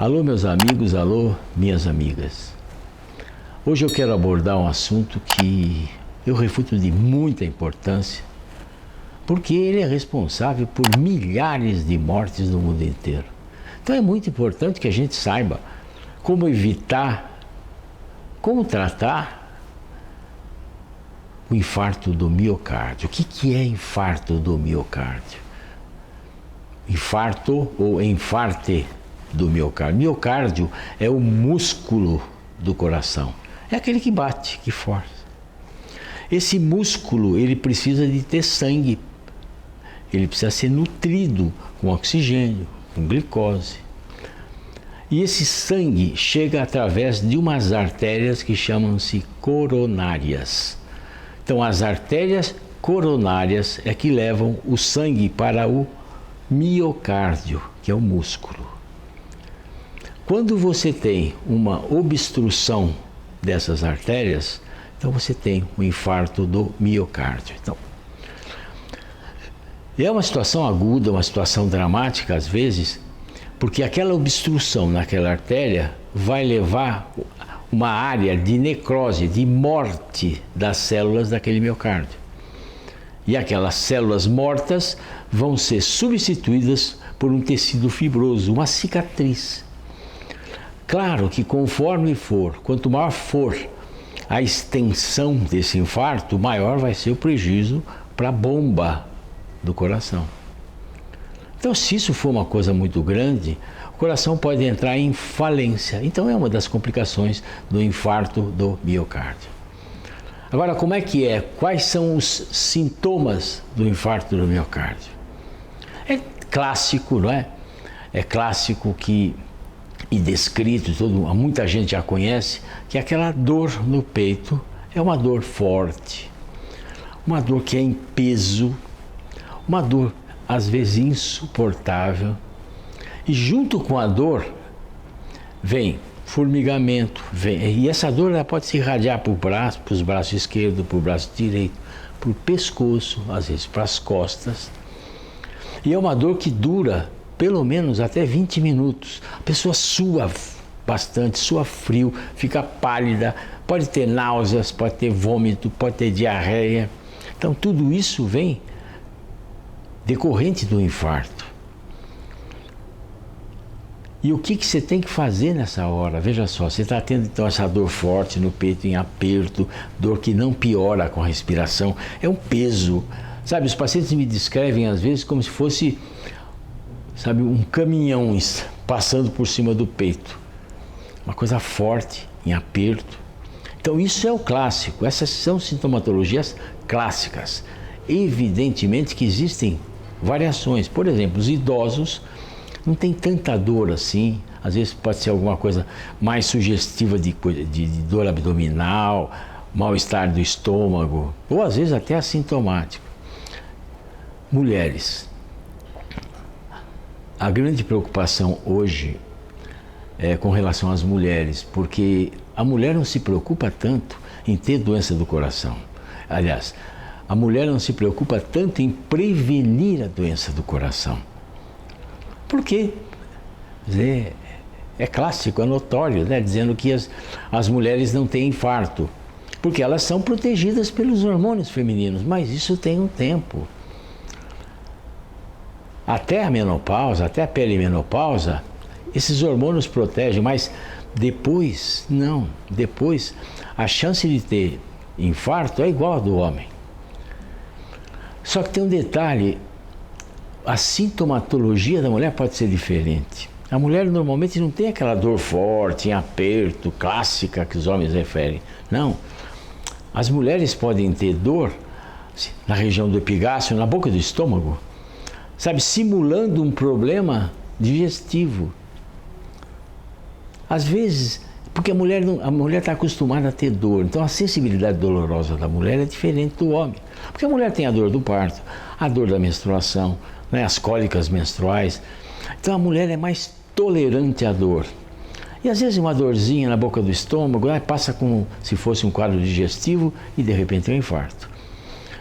Alô, meus amigos, alô, minhas amigas. Hoje eu quero abordar um assunto que eu refuto de muita importância, porque ele é responsável por milhares de mortes no mundo inteiro. Então é muito importante que a gente saiba como evitar, como tratar o infarto do miocárdio. O que é infarto do miocárdio? Infarto ou enfarte do miocárdio. Miocárdio é o músculo do coração. É aquele que bate, que força. Esse músculo, ele precisa de ter sangue. Ele precisa ser nutrido com oxigênio, com glicose. E esse sangue chega através de umas artérias que chamam-se coronárias. Então, as artérias coronárias é que levam o sangue para o miocárdio, que é o músculo. Quando você tem uma obstrução dessas artérias, então você tem um infarto do miocárdio. Então, é uma situação aguda, uma situação dramática às vezes, porque aquela obstrução naquela artéria vai levar uma área de necrose, de morte das células daquele miocárdio. E aquelas células mortas vão ser substituídas por um tecido fibroso, uma cicatriz. Claro que conforme for, quanto maior for a extensão desse infarto, maior vai ser o prejuízo para a bomba do coração. Então, se isso for uma coisa muito grande, o coração pode entrar em falência. Então, é uma das complicações do infarto do miocárdio. Agora, como é que é? Quais são os sintomas do infarto do miocárdio? É clássico, não é? É clássico que, e descrito, muita gente já conhece, que aquela dor no peito é uma dor forte, uma dor que é em peso, uma dor às vezes insuportável, e junto com a dor vem formigamento, e essa dor ela pode se irradiar para os braços esquerdo, para o braço direito, para o pescoço, às vezes para as costas, e é uma dor que dura pelo menos até 20 minutos. A pessoa sua bastante, sua frio, fica pálida, pode ter náuseas, pode ter vômito, pode ter diarreia. Então tudo isso vem decorrente do infarto. E o que você tem que fazer nessa hora? Veja só, você está tendo então essa dor forte no peito, em aperto, dor que não piora com a respiração, é um peso. Sabe, os pacientes me descrevem às vezes como se fosse, sabe, um caminhão passando por cima do peito. Uma coisa forte, em aperto. Então isso é o clássico, essas são sintomatologias clássicas. Evidentemente que existem variações. Por exemplo, os idosos não têm tanta dor assim. Às vezes pode ser alguma coisa mais sugestiva de dor abdominal, mal-estar do estômago, ou às vezes até assintomático. Mulheres. A grande preocupação hoje é com relação às mulheres, porque a mulher não se preocupa tanto em ter doença do coração. Aliás, a mulher não se preocupa tanto em prevenir a doença do coração. Por quê? É clássico, é notório, né? Dizendo que as mulheres não têm infarto, porque elas são protegidas pelos hormônios femininos, mas isso tem um tempo. Até a menopausa, até a perimenopausa, esses hormônios protegem, mas depois, não. Depois, a chance de ter infarto é igual a do homem. Só que tem um detalhe, a sintomatologia da mulher pode ser diferente. A mulher normalmente não tem aquela dor forte, em aperto, clássica que os homens referem. Não. As mulheres podem ter dor na região do epigástrio, na boca do estômago, sabe, simulando um problema digestivo. Às vezes, porque a mulher está acostumada a ter dor, então a sensibilidade dolorosa da mulher é diferente do homem. Porque a mulher tem a dor do parto, a dor da menstruação, né, as cólicas menstruais. Então a mulher é mais tolerante à dor. E às vezes uma dorzinha na boca do estômago, passa como se fosse um quadro digestivo e de repente é um infarto.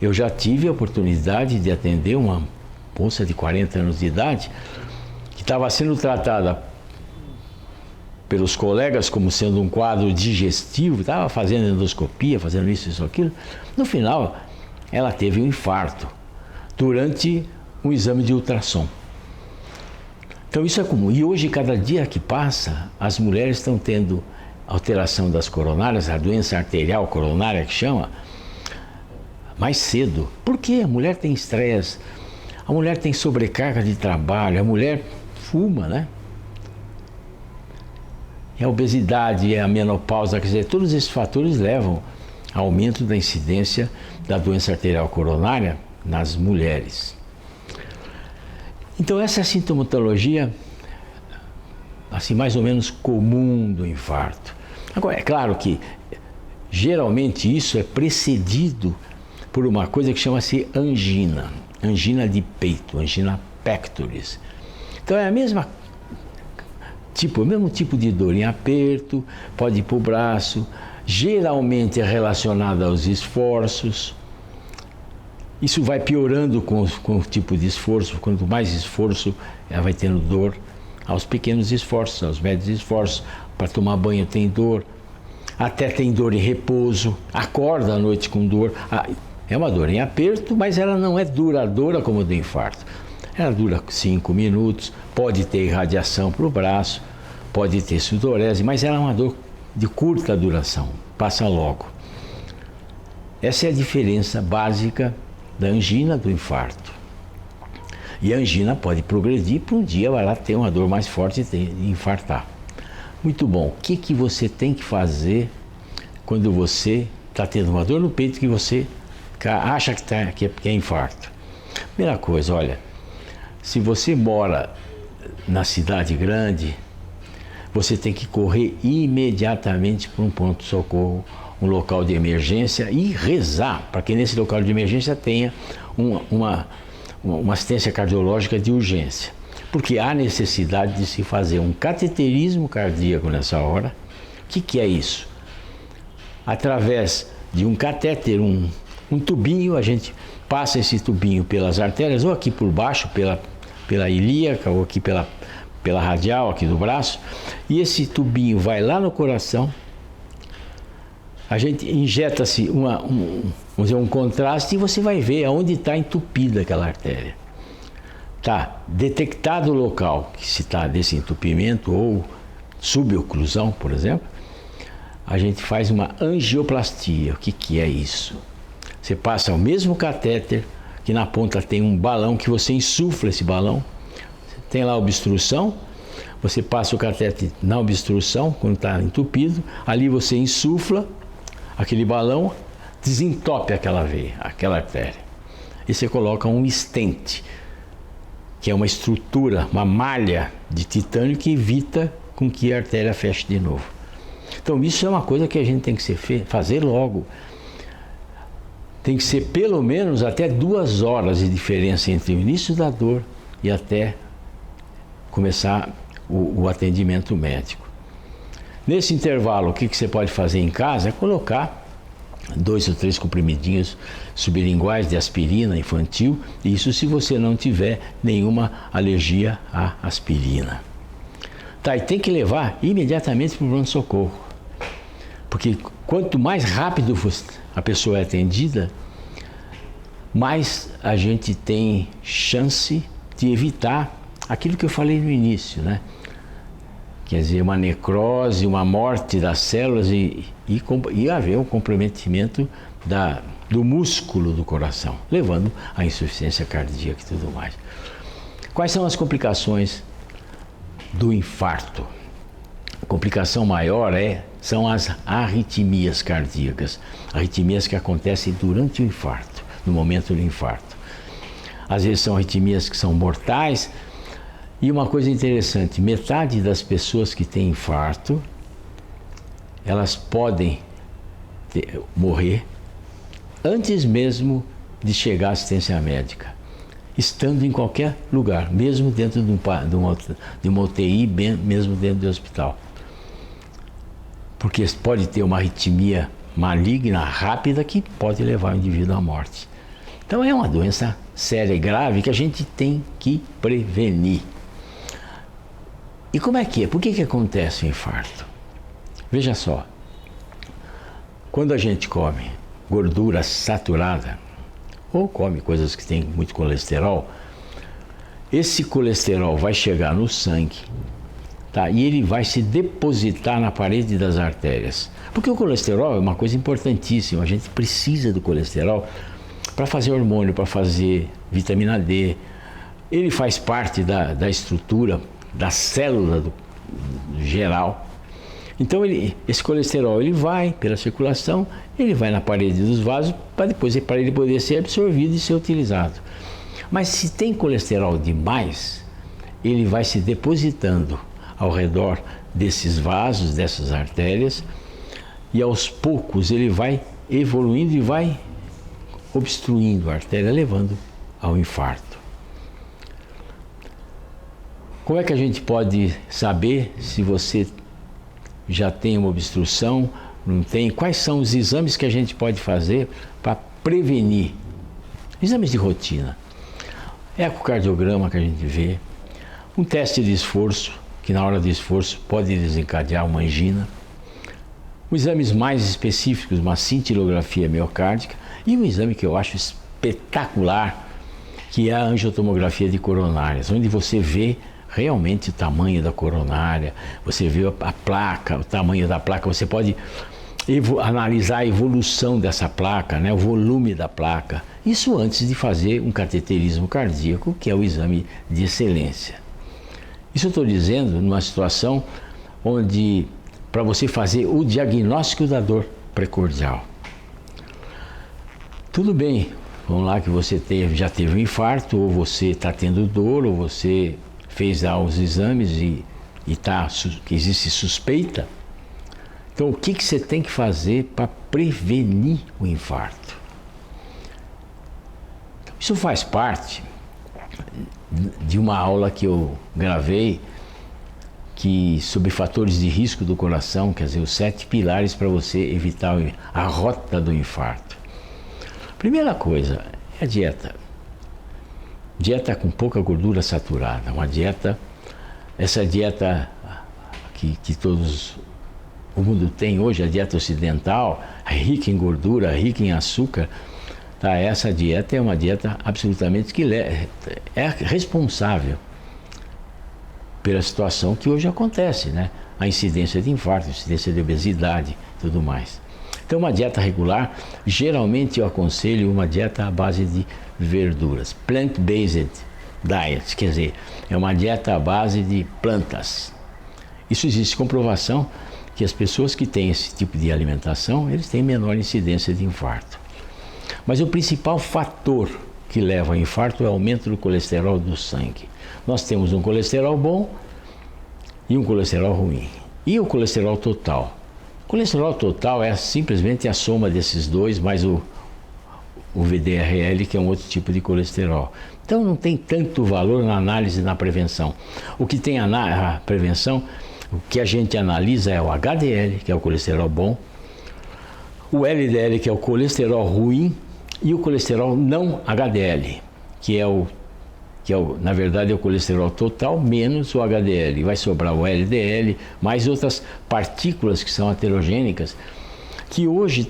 Eu já tive a oportunidade de atender uma moça de 40 anos de idade que estava sendo tratada pelos colegas como sendo um quadro digestivo, estava fazendo endoscopia, fazendo isso, aquilo. No final, ela teve um infarto durante um exame de ultrassom. Então isso é comum. E hoje, cada dia que passa, as mulheres estão tendo alteração das coronárias, a doença arterial coronária que chama, mais cedo. Por quê? A mulher tem estresse, a mulher tem sobrecarga de trabalho, a mulher fuma, né? E a obesidade, a menopausa, quer dizer, todos esses fatores levam ao aumento da incidência da doença arterial coronária nas mulheres. Então essa é a sintomatologia, assim, mais ou menos comum do infarto. Agora, é claro que geralmente isso é precedido por uma coisa que chama-se angina, angina de peito, angina pectoris. Então é o mesmo tipo de dor em aperto, pode ir para o braço, geralmente é relacionada aos esforços. Isso vai piorando com o tipo de esforço. Quanto mais esforço, ela vai tendo dor. Aos pequenos esforços, aos médios esforços. Para tomar banho tem dor. Até tem dor em repouso. Acorda à noite com dor. É uma dor em aperto, mas ela não é duradoura como a do infarto. Ela dura 5 minutos. Pode ter irradiação para o braço. Pode ter sudorese, mas ela é uma dor de curta duração. Passa logo. Essa é a diferença básica da angina do infarto. E a angina pode progredir para um dia vai lá ter uma dor mais forte e infartar. Muito bom. O que você tem que fazer quando você está tendo uma dor no peito que você acha que é infarto? Primeira coisa, olha, se você mora na cidade grande, você tem que correr imediatamente para um pronto-socorro, um local de emergência e rezar para que nesse local de emergência tenha uma assistência cardiológica de urgência. Porque há necessidade de se fazer um cateterismo cardíaco nessa hora. O que é isso? Através de um catéter, um tubinho, a gente passa esse tubinho pelas artérias, ou aqui por baixo, pela ilíaca, ou aqui pela radial aqui do braço, e esse tubinho vai lá no coração. A gente injeta-se um contraste e você vai ver aonde está entupida aquela artéria. Tá detectado o local que se está desse entupimento ou suboclusão, por exemplo, a gente faz uma angioplastia. O que é isso? Você passa o mesmo catéter, que na ponta tem um balão que você insufla esse balão. Tem lá a obstrução, você passa o catéter na obstrução, quando está entupido, ali você insufla aquele balão, desentope aquela veia, aquela artéria. E você coloca um stent, que é uma estrutura, uma malha de titânio que evita com que a artéria feche de novo. Então isso é uma coisa que a gente tem que fazer logo. Tem que ser pelo menos até 2 horas de diferença entre o início da dor e até começar o atendimento médico. Nesse intervalo, o que você pode fazer em casa é colocar 2 ou 3 comprimidinhos sublinguais de aspirina infantil, isso se você não tiver nenhuma alergia à aspirina. Tá, e tem que levar imediatamente para o pronto-socorro, porque quanto mais rápido a pessoa é atendida, mais a gente tem chance de evitar aquilo que eu falei no início, né? Quer dizer, uma necrose, uma morte das células e haver um comprometimento do músculo do coração, levando à insuficiência cardíaca e tudo mais. Quais são as complicações do infarto? A complicação maior são as arritmias cardíacas, arritmias que acontecem durante o infarto, no momento do infarto. Às vezes são arritmias que são mortais. E uma coisa interessante, metade das pessoas que têm infarto, elas podem morrer antes mesmo de chegar à assistência médica, estando em qualquer lugar, mesmo dentro de uma UTI, mesmo dentro do hospital. Porque pode ter uma arritmia maligna, rápida, que pode levar o indivíduo à morte. Então é uma doença séria e grave que a gente tem que prevenir. E como é que é? Por que acontece o infarto? Veja só, quando a gente come gordura saturada, ou come coisas que têm muito colesterol, esse colesterol vai chegar no sangue, tá? E ele vai se depositar na parede das artérias. Porque o colesterol é uma coisa importantíssima, a gente precisa do colesterol para fazer hormônio, para fazer vitamina D. Ele faz parte da estrutura, da célula geral. Então esse colesterol ele vai pela circulação, ele vai na parede dos vasos para depois para ele poder ser absorvido e ser utilizado. Mas se tem colesterol demais, ele vai se depositando ao redor desses vasos, dessas artérias, e aos poucos ele vai evoluindo e vai obstruindo a artéria, levando ao infarto. Como é que a gente pode saber se você já tem uma obstrução, não tem? Quais são os exames que a gente pode fazer para prevenir? Exames de rotina. Ecocardiograma que a gente vê, um teste de esforço, que na hora do esforço pode desencadear uma angina, os exames mais específicos, uma cintilografia miocárdica, e um exame que eu acho espetacular, que é a angiotomografia de coronárias, onde você vê realmente o tamanho da coronária, você vê a placa, o tamanho da placa, você pode analisar a evolução dessa placa, né, o volume da placa. Isso antes de fazer um cateterismo cardíaco, que é o exame de excelência. Isso eu estou dizendo numa situação onde, para você fazer o diagnóstico da dor precordial. Tudo bem, vamos lá que você já teve um infarto, ou você está tendo dor, ou você fez os exames que existe suspeita. Então, o que você tem que fazer para prevenir o infarto? Isso faz parte de uma aula que eu gravei sobre fatores de risco do coração, quer dizer, os 7 pilares para você evitar a rota do infarto. Primeira coisa é a dieta. Dieta com pouca gordura saturada, essa dieta que o mundo tem hoje, a dieta ocidental, rica em gordura, rica em açúcar, tá? Essa dieta é uma dieta absolutamente que é responsável pela situação que hoje acontece, né? A incidência de infarto, a incidência de obesidade, tudo mais. Então, uma dieta regular, geralmente eu aconselho uma dieta à base de verduras, plant-based diet, quer dizer, é uma dieta à base de plantas. Isso existe comprovação que as pessoas que têm esse tipo de alimentação, eles têm menor incidência de infarto. Mas o principal fator que leva ao infarto é o aumento do colesterol do sangue. Nós temos um colesterol bom e um colesterol ruim. E o colesterol total? O colesterol total é simplesmente a soma desses dois, mais o VDRL, que é um outro tipo de colesterol. Então não tem tanto valor na análise e na prevenção. O que tem a prevenção, o que a gente analisa é o HDL, que é o colesterol bom, o LDL, que é o colesterol ruim, e o colesterol não HDL, que na verdade é o colesterol total menos o HDL. Vai sobrar o LDL, mais outras partículas que são aterogênicas, que hoje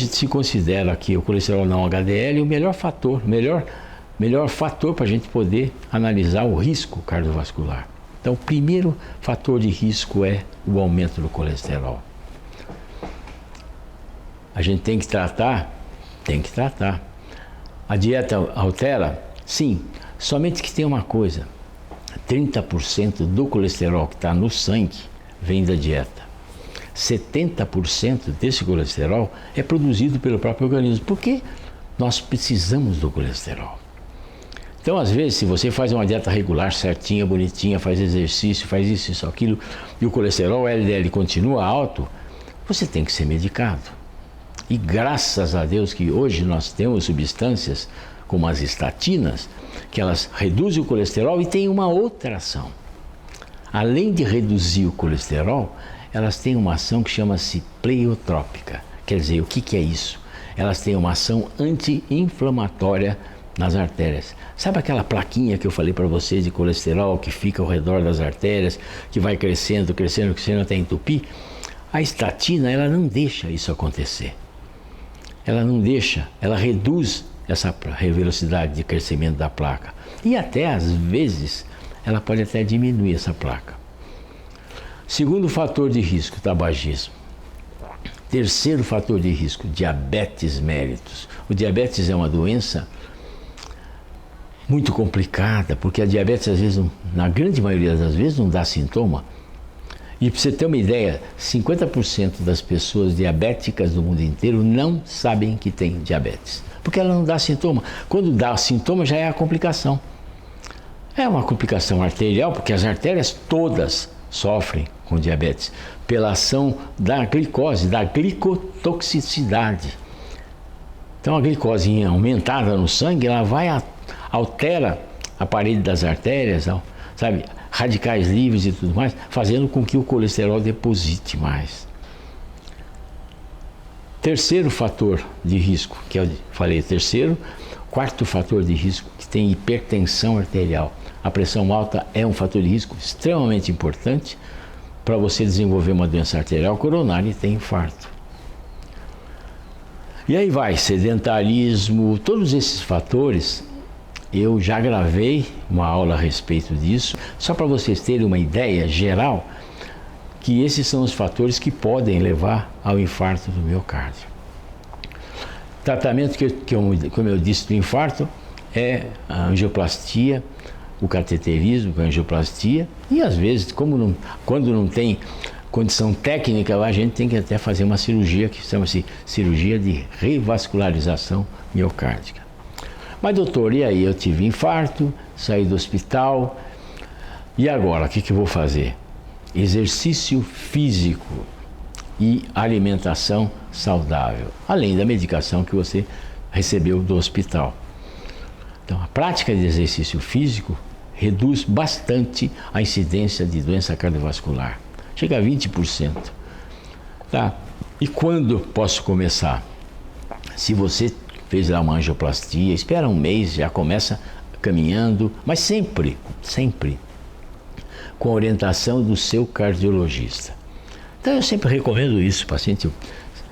se considera que o colesterol não HDL é o melhor fator para a gente poder analisar o risco cardiovascular. Então, o primeiro fator de risco é o aumento do colesterol. A gente tem que tratar. A dieta altera? Sim, somente que tem uma coisa: 30% do colesterol que está no sangue vem da dieta. 70% desse colesterol é produzido pelo próprio organismo, porque nós precisamos do colesterol. Então, às vezes, se você faz uma dieta regular, certinha, bonitinha, faz exercício, faz isso, aquilo, e o colesterol, o LDL, continua alto, você tem que ser medicado. E graças a Deus que hoje nós temos substâncias como as estatinas, que elas reduzem o colesterol e têm uma outra ação. Além de reduzir o colesterol, elas têm uma ação que chama-se pleiotrópica. Quer dizer, o que é isso? Elas têm uma ação anti-inflamatória nas artérias. Sabe aquela plaquinha que eu falei para vocês de colesterol que fica ao redor das artérias, que vai crescendo, crescendo, crescendo até entupir? A estatina, ela não deixa isso acontecer. Ela não deixa, ela reduz essa velocidade de crescimento da placa. E até, às vezes, ela pode até diminuir essa placa. Segundo fator de risco, tabagismo. Terceiro fator de risco, diabetes mellitus. O diabetes é uma doença muito complicada, porque a diabetes, às vezes, na grande maioria das vezes, não dá sintoma. E para você ter uma ideia, 50% das pessoas diabéticas do mundo inteiro não sabem que tem diabetes, porque ela não dá sintoma. Quando dá sintoma, já é a complicação. É uma complicação arterial, porque as artérias todas sofrem com diabetes, pela ação da glicose, da glicotoxicidade. Então a glicose aumentada no sangue, ela altera a parede das artérias, sabe, radicais livres e tudo mais, fazendo com que o colesterol deposite mais. Terceiro fator de risco, que eu falei terceiro, quarto fator de risco, que tem hipertensão arterial. A pressão alta é um fator de risco extremamente importante para você desenvolver uma doença arterial coronária e ter infarto. E aí vai, sedentarismo, todos esses fatores, eu já gravei uma aula a respeito disso, só para vocês terem uma ideia geral, que esses são os fatores que podem levar ao infarto do miocárdio. Tratamento como eu disse, do infarto é a angioplastia, o cateterismo, a angioplastia, e às vezes, quando não tem condição técnica, a gente tem que até fazer uma cirurgia que chama-se cirurgia de revascularização miocárdica. Mas doutor, e aí? Eu tive infarto, saí do hospital, e agora, o que eu vou fazer? Exercício físico e alimentação saudável, além da medicação que você recebeu do hospital. Então, a prática de exercício físico reduz bastante a incidência de doença cardiovascular. Chega a 20%. Tá? E quando posso começar? Se você fez lá uma angioplastia, espera um mês, já começa caminhando, mas sempre com a orientação do seu cardiologista. Então eu sempre recomendo isso, o paciente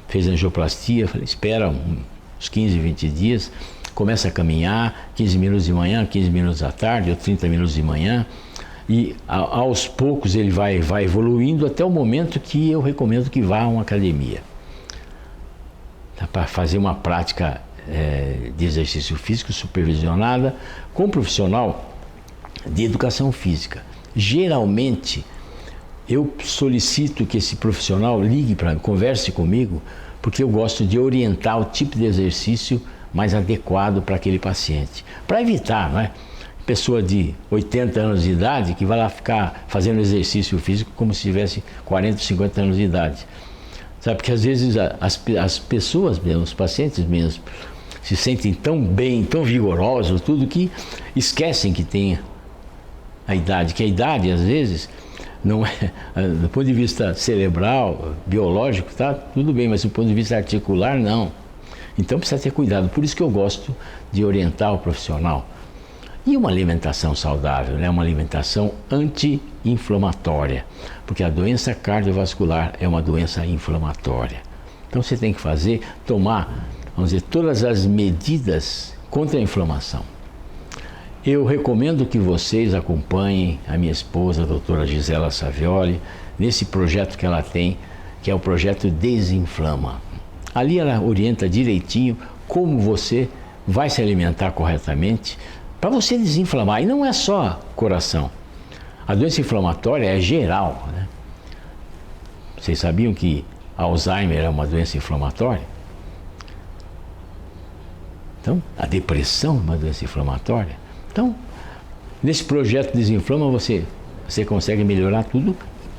fez angioplastia, falei, espera uns 15, 20 dias, começa a caminhar, 15 minutos de manhã, 15 minutos à tarde, ou 30 minutos de manhã, e aos poucos ele vai evoluindo até o momento que eu recomendo que vá a uma academia. Para fazer uma prática de exercício físico supervisionada com um profissional de educação física. Geralmente, eu solicito que esse profissional ligue para mim, converse comigo, porque eu gosto de orientar o tipo de exercício mais adequado para aquele paciente. Para evitar, não é? Pessoa de 80 anos de idade que vai lá ficar fazendo exercício físico como se tivesse 40, 50 anos de idade. Sabe, porque às vezes as pessoas mesmo, os pacientes mesmo, se sentem tão bem, tão vigorosos, tudo que esquecem que tem a idade, que a idade às vezes não é, do ponto de vista cerebral, biológico, tá tudo bem, mas do ponto de vista articular, não. Então precisa ter cuidado, por isso que eu gosto de orientar o profissional. E uma alimentação saudável, né? Uma alimentação anti-inflamatória, porque a doença cardiovascular é uma doença inflamatória. Então você tem que tomar, vamos dizer, todas as medidas contra a inflamação. Eu recomendo que vocês acompanhem a minha esposa, a doutora Gisela Savioli, nesse projeto que ela tem, que é o projeto Desinflama. Ali ela orienta direitinho como você vai se alimentar corretamente para você desinflamar. E não é só coração. A doença inflamatória é geral, né? Vocês sabiam que Alzheimer é uma doença inflamatória? Então, a depressão é uma doença inflamatória. Então, nesse projeto Desinflama, você consegue melhorar tudo,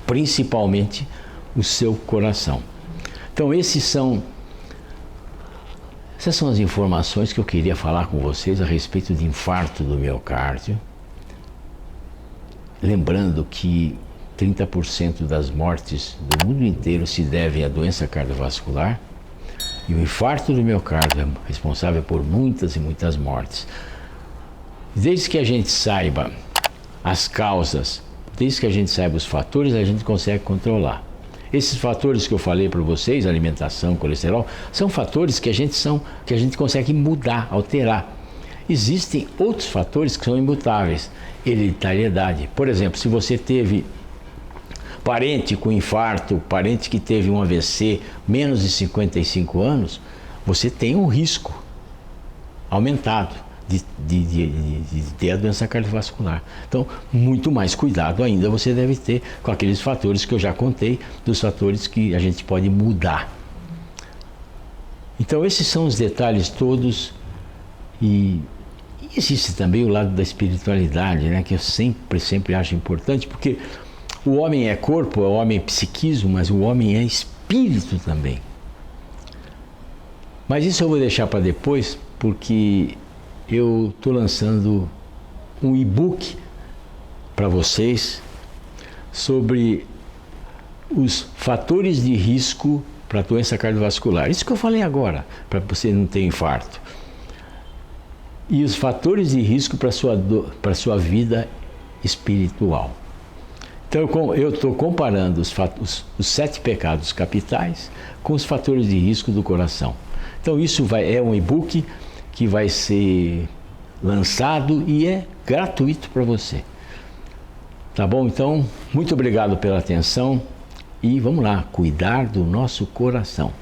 principalmente o seu coração. Então, essas são as informações que eu queria falar com vocês a respeito de infarto do miocárdio. Lembrando que 30% das mortes do mundo inteiro se devem à doença cardiovascular e o infarto do miocárdio é responsável por muitas e muitas mortes. Desde que a gente saiba as causas, desde que a gente saiba os fatores, a gente consegue controlar. Esses fatores que eu falei para vocês, alimentação, colesterol, são fatores que a gente consegue mudar, alterar. Existem outros fatores que são imutáveis. Hereditariedade. Por exemplo, se você teve parente com infarto, parente que teve um AVC menos de 55 anos, você tem um risco aumentado de ter a doença cardiovascular. Então, muito mais cuidado ainda você deve ter com aqueles fatores que eu já contei, dos fatores que a gente pode mudar. Então, esses são os detalhes todos. E existe também o lado da espiritualidade, né, que eu sempre acho importante, porque o homem é corpo, o homem é psiquismo, mas o homem é espírito também. Mas isso eu vou deixar para depois, porque eu estou lançando um e-book para vocês sobre os fatores de risco para a doença cardiovascular. Isso que eu falei agora, para você não ter infarto. E os fatores de risco para a sua vida espiritual. Então eu estou comparando os 7 pecados capitais com os fatores de risco do coração. Então isso é um e-book que vai ser lançado e é gratuito para você. Tá bom? Então, muito obrigado pela atenção e vamos lá, cuidar do nosso coração.